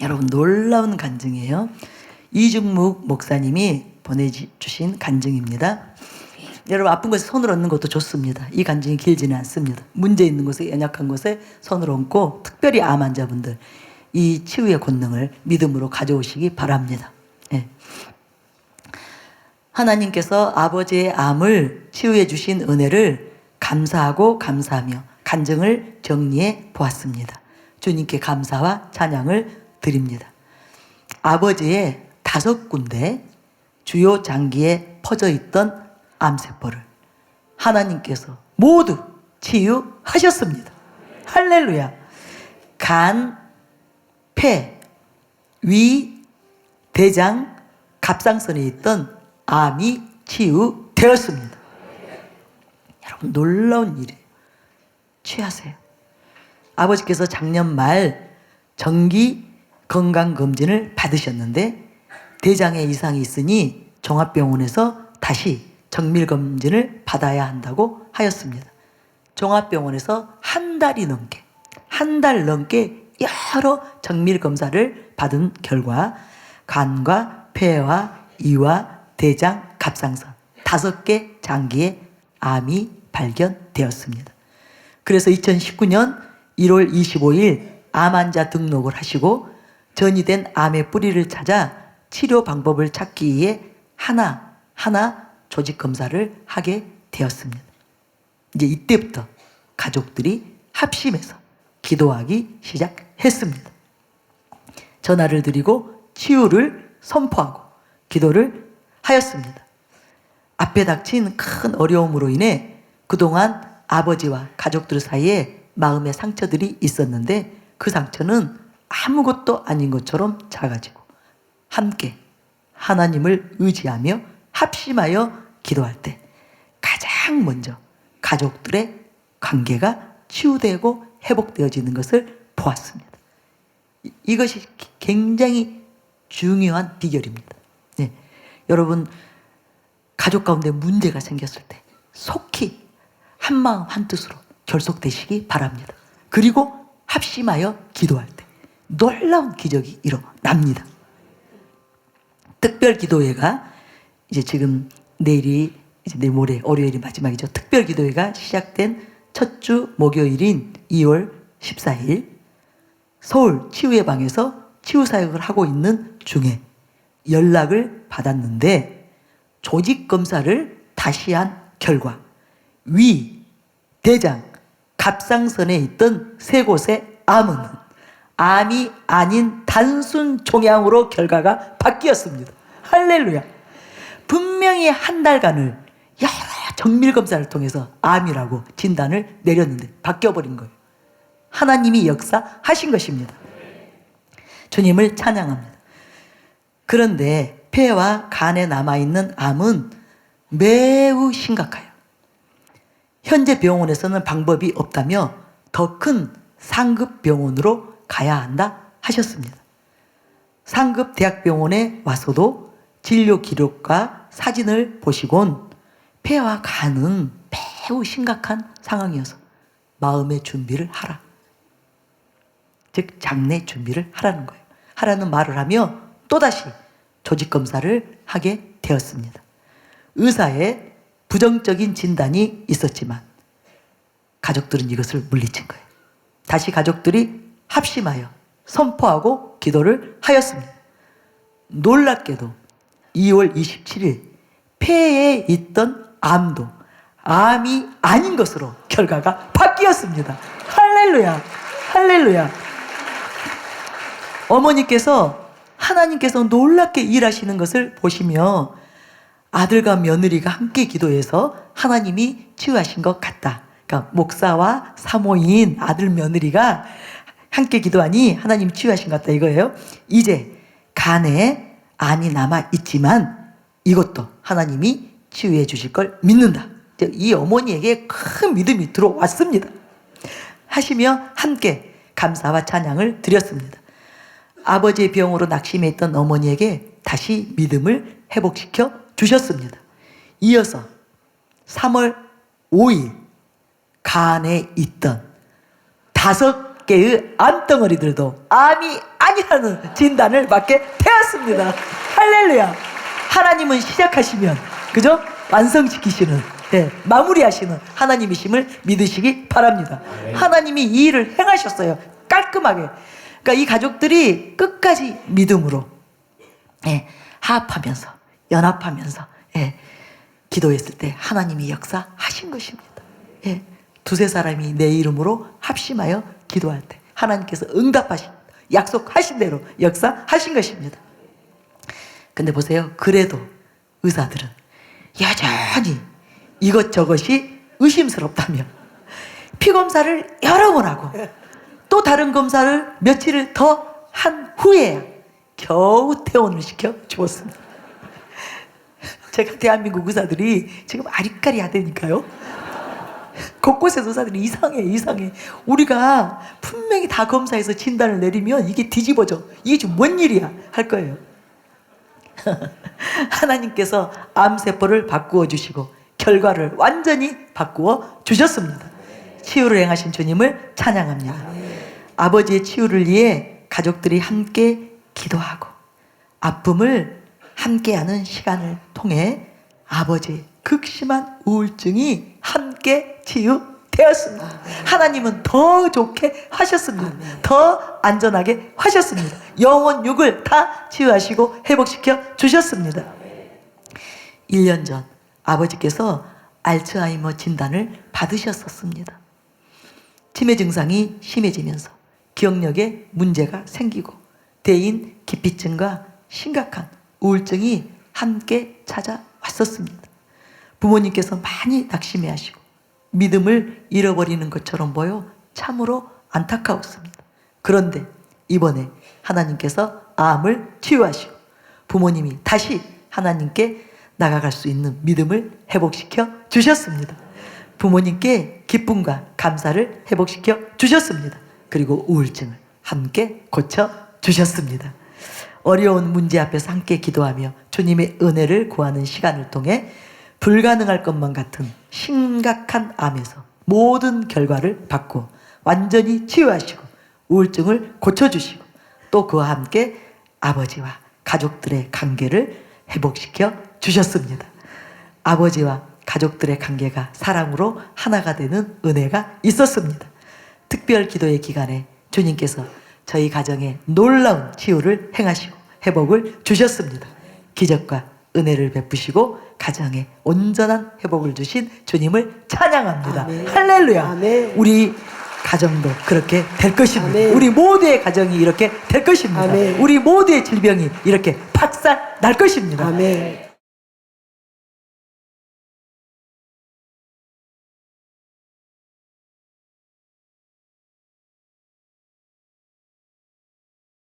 여러분 놀라운 간증이에요. 이중묵 목사님이 보내주신 간증입니다. 여러분 아픈 곳에 손을 얹는 것도 좋습니다. 이 간증이 길지는 않습니다. 문제 있는 곳에, 연약한 곳에 손을 얹고 특별히 암 환자분들 이 치유의 권능을 믿음으로 가져오시기 바랍니다. 네. 하나님께서 아버지의 암을 치유해 주신 은혜를 감사하고 감사하며 간증을 정리해 보았습니다. 주님께 감사와 찬양을 드립니다. 아버지의 5군데 주요 장기에 퍼져 있던 암세포를 하나님께서 모두 치유하셨습니다. 할렐루야. 간, 폐, 위, 대장, 갑상선에 있던 암이 치유되었습니다. 여러분 놀라운 일이에요. 취하세요. 아버지께서 작년 말 정기 건강검진을 받으셨는데 대장에 이상이 있으니 종합병원에서 다시 정밀검진을 받아야 한다고 하였습니다. 종합병원에서 한 달 넘게 여러 정밀검사를 받은 결과 간과 폐와 이와 대장, 갑상선 5개 장기에 암이 발견되었습니다. 그래서 2019년 1월 25일 암 환자 등록을 하시고 전이된 암의 뿌리를 찾아 치료 방법을 찾기 위해 하나하나 조직 검사를 하게 되었습니다. 이제 이때부터 가족들이 합심해서 기도하기 시작했습니다. 전화를 드리고 치유를 선포하고 기도를 하였습니다. 앞에 닥친 큰 어려움으로 인해 그동안 아버지와 가족들 사이에 마음의 상처들이 있었는데 그 상처는 아무것도 아닌 것처럼 작아지고 함께 하나님을 의지하며 합심하여 기도할 때 가장 먼저 가족들의 관계가 치유되고 회복되어지는 것을 보았습니다. 이것이 굉장히 중요한 비결입니다. 네. 여러분 가족 가운데 문제가 생겼을 때 속히 한마음 한뜻으로 결속되시기 바랍니다. 그리고 합심하여 기도할 때 놀라운 기적이 일어납니다. 특별 기도회가 이제 지금 내일 모레 월요일이 마지막이죠. 특별 기도회가 시작된 첫 주 목요일인 2월 14일 서울 치유의 방에서 치유 사역을 하고 있는 중에 연락을 받았는데 조직 검사를 다시 한 결과 위, 대장, 갑상선에 있던 3곳의 암은 암이 아닌 단순 종양으로 결과가 바뀌었습니다. 할렐루야. 분명히 한 달간을 여러 정밀검사를 통해서 암이라고 진단을 내렸는데 바뀌어버린 거예요. 하나님이 역사하신 것입니다. 주님을 찬양합니다. 그런데 폐와 간에 남아있는 암은 매우 심각해요. 현재 병원에서는 방법이 없다며 더 큰 상급 병원으로 가야 한다 하셨습니다. 상급 대학병원에 와서도 진료 기록과 사진을 보시곤 폐와 간은 매우 심각한 상황이어서 마음의 준비를 하라. 즉 장례 준비를 하라는 거예요. 하라는 말을 하며 또다시 조직검사를 하게 되었습니다. 의사의 부정적인 진단이 있었지만 가족들은 이것을 물리친 거예요. 다시 가족들이 합심하여 선포하고 기도를 하였습니다. 놀랍게도 2월 27일 폐에 있던 암도 암이 아닌 것으로 결과가 바뀌었습니다. 할렐루야. 할렐루야. 어머니께서 하나님께서 놀랍게 일하시는 것을 보시며 아들과 며느리가 함께 기도해서 하나님이 치유하신 것 같다. 그러니까 목사와 사모인 아들 며느리가 함께 기도하니 하나님이 치유하신 것 같다 이거예요. 이제 간에 암이 남아 있지만 이것도 하나님이 치유해 주실 걸 믿는다. 이 어머니에게 큰 믿음이 들어왔습니다. 하시며 함께 감사와 찬양을 드렸습니다. 아버지의 병으로 낙심해 있던 어머니에게 다시 믿음을 회복시켜 주셨습니다. 이어서 3월 5일 간에 있던 5개의 암덩어리들도 암이 아니라는 진단을 받게 되었습니다. 할렐루야. 하나님은 시작하시면 그죠? 완성시키시는, 마무리하시는 하나님이심을 믿으시기 바랍니다. 하나님이 이 일을 행하셨어요. 깔끔하게. 그러니까 이 가족들이 끝까지 믿음으로 화합하면서 연합하면서 기도했을 때 하나님이 역사하신 것입니다. 두세 사람이 내 이름으로 합심하여 기도할 때 하나님께서 응답하신, 약속하신 대로 역사하신 것입니다. 근데 보세요. 그래도 의사들은 여전히 이것저것이 의심스럽다며 피검사를 여러 번 하고 또 다른 검사를 며칠을 더 한 후에야 겨우 퇴원을 시켜 주었습니다. 제가 대한민국 의사들이 지금 아리까리하다니까요. 곳곳에서 의사들이 이상해. 우리가 분명히 다 검사해서 진단을 내리면 이게 뒤집어져. 이게 지금 뭔 일이야 할 거예요. 하나님께서 암세포를 바꾸어 주시고 결과를 완전히 바꾸어 주셨습니다. 치유를 행하신 주님을 찬양합니다. 아버지의 치유를 위해 가족들이 함께 기도하고 아픔을 함께하는 시간을 통해 아버지의 극심한 우울증이 함께 치유되었습니다. 하나님은 더 좋게 하셨습니다. 더 안전하게 하셨습니다. 영혼 육을 다 치유하시고 회복시켜 주셨습니다. 1년 전 아버지께서 알츠하이머 진단을 받으셨었습니다. 치매 증상이 심해지면서 기억력에 문제가 생기고 대인 기피증과 심각한 우울증이 함께 찾아왔었습니다. 부모님께서 많이 낙심해하시고 믿음을 잃어버리는 것처럼 보여 참으로 안타까웠습니다. 그런데 이번에 하나님께서 암을 치유하시고 부모님이 다시 하나님께 나아갈 수 있는 믿음을 회복시켜 주셨습니다. 부모님께 기쁨과 감사를 회복시켜 주셨습니다. 그리고 우울증을 함께 고쳐 주셨습니다. 어려운 문제 앞에서 함께 기도하며 주님의 은혜를 구하는 시간을 통해 불가능할 것만 같은 심각한 암에서 모든 결과를 받고 완전히 치유하시고 우울증을 고쳐주시고 또 그와 함께 아버지와 가족들의 관계를 회복시켜 주셨습니다. 아버지와 가족들의 관계가 사랑으로 하나가 되는 은혜가 있었습니다. 특별 기도의 기간에 주님께서 저희 가정에 놀라운 치유를 행하시고 회복을 주셨습니다. 기적과 은혜를 베푸시고 가정에 온전한 회복을 주신 주님을 찬양합니다. 아멘. 할렐루야. 아멘. 우리 가정도 그렇게 될 것입니다. 아멘. 우리 모두의 가정이 이렇게 될 것입니다. 아멘. 우리 모두의 질병이 이렇게 박살 날 것입니다. 아멘.